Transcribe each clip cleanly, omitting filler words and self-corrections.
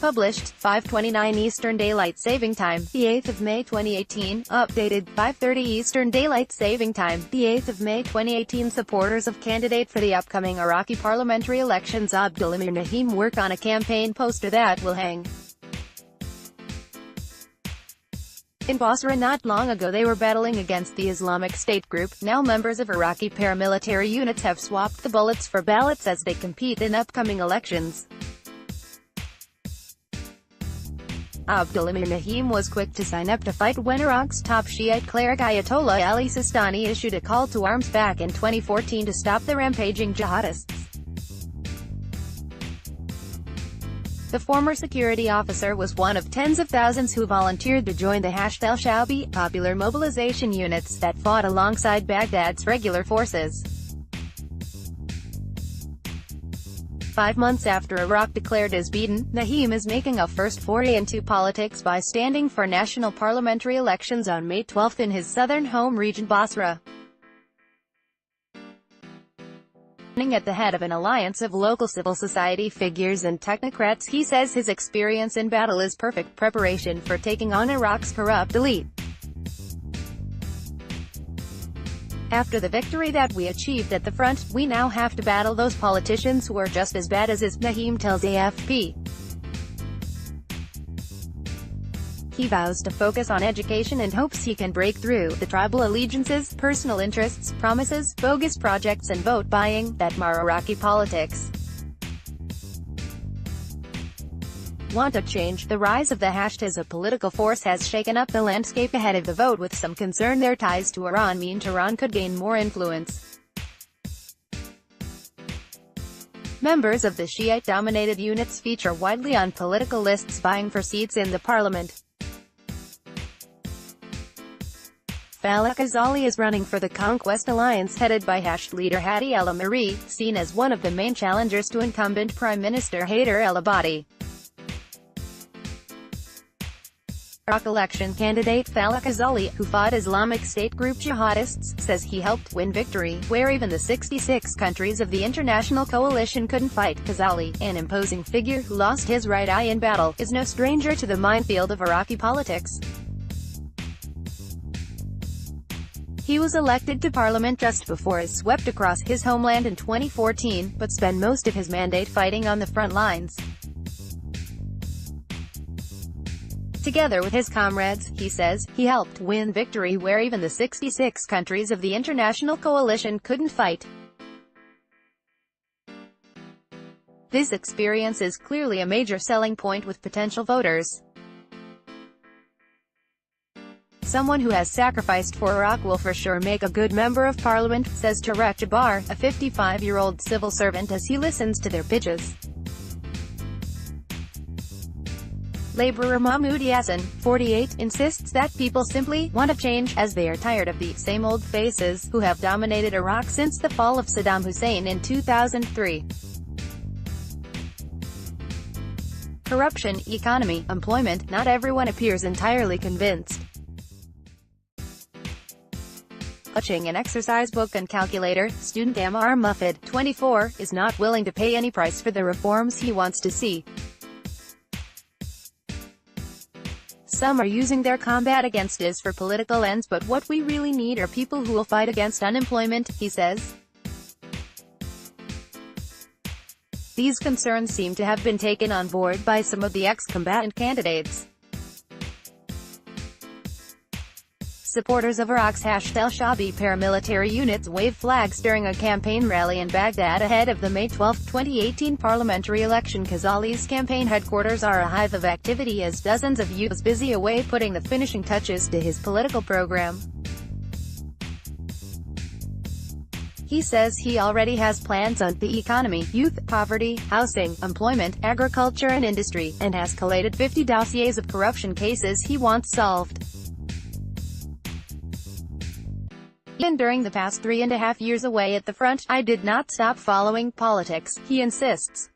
Published, 5:29 Eastern Daylight Saving Time, the 8th of May 2018. Updated, 5:30 Eastern Daylight Saving Time, the 8th of May 2018. Supporters of candidate for the upcoming Iraqi parliamentary elections Abdel Amir Najem work on a campaign poster that will hang in Basra. Not long ago they were battling against the Islamic State group. Now members of Iraqi paramilitary units have swapped the bullets for ballots as they compete in upcoming elections. Abdel Amir Najem was quick to sign up to fight when Iraq's top Shiite cleric Ayatollah Ali Sistani issued a call to arms back in 2014 to stop the rampaging jihadists. The former security officer was one of tens of thousands who volunteered to join the al-Shabi, popular mobilization units, that fought alongside Baghdad's regular forces. 5 months after Iraq declared as beaten, Najem is making a first foray into politics by standing for national parliamentary elections on May 12 in his southern home region Basra. At the head of an alliance of local civil society figures and technocrats, he says his experience in battle is perfect preparation for taking on Iraq's corrupt elite. After the victory that we achieved at the front, we now have to battle those politicians who are just as bad as us, Najem tells AFP. He vows to focus on education and hopes he can break through the tribal allegiances, personal interests, promises, bogus projects and vote buying that mar Iraqi politics. Want to change? The rise of the Hashd as a political force has shaken up the landscape ahead of the vote, with some concern their ties to Iran mean Tehran could gain more influence. Members of the Shiite-dominated units feature widely on political lists vying for seats in the parliament. Al-Ghazali is running for the Conquest Alliance headed by Hashd leader Hadi al-Amiri, seen as one of the main challengers to incumbent Prime Minister Haider al-Abadi. Iraq election candidate Al-Ghazali, who fought Islamic State group jihadists, says he helped win victory, where even the 66 countries of the international coalition couldn't fight. Ghazali, an imposing figure who lost his right eye in battle, is no stranger to the minefield of Iraqi politics. He was elected to parliament just before it swept across his homeland in 2014, but spent most of his mandate fighting on the front lines. Together with his comrades, he says, he helped win victory where even the 66 countries of the international coalition couldn't fight. This experience is clearly a major selling point with potential voters. Someone who has sacrificed for Iraq will for sure make a good member of parliament, says Tarek Jabbar, a 55-year-old civil servant, as he listens to their pitches. Laborer Mahmoud Yassin, 48, insists that people simply want to change, as they are tired of the same old faces who have dominated Iraq since the fall of Saddam Hussein in 2003. Corruption, economy, employment, not everyone appears entirely convinced. Clutching an exercise book and calculator, student Amar Mufid, 24, is not willing to pay any price for the reforms he wants to see. Some are using their combat against us for political ends, but what we really need are people who will fight against unemployment, he says. These concerns seem to have been taken on board by some of the ex-combatant candidates. Supporters of Iraq's Hashd al-Shabi paramilitary units waved flags during a campaign rally in Baghdad ahead of the May 12, 2018 parliamentary election. Ghazali's campaign headquarters are a hive of activity as dozens of youths busy away putting the finishing touches to his political program. He says he already has plans on the economy, youth, poverty, housing, employment, agriculture and industry, and has collated 50 dossiers of corruption cases he wants solved. Even during the past 3.5 years away at the front, I did not stop following politics, he insists.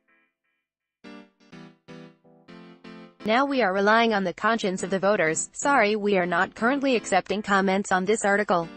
Now we are relying on the conscience of the voters. Sorry, we are not currently accepting comments on this article.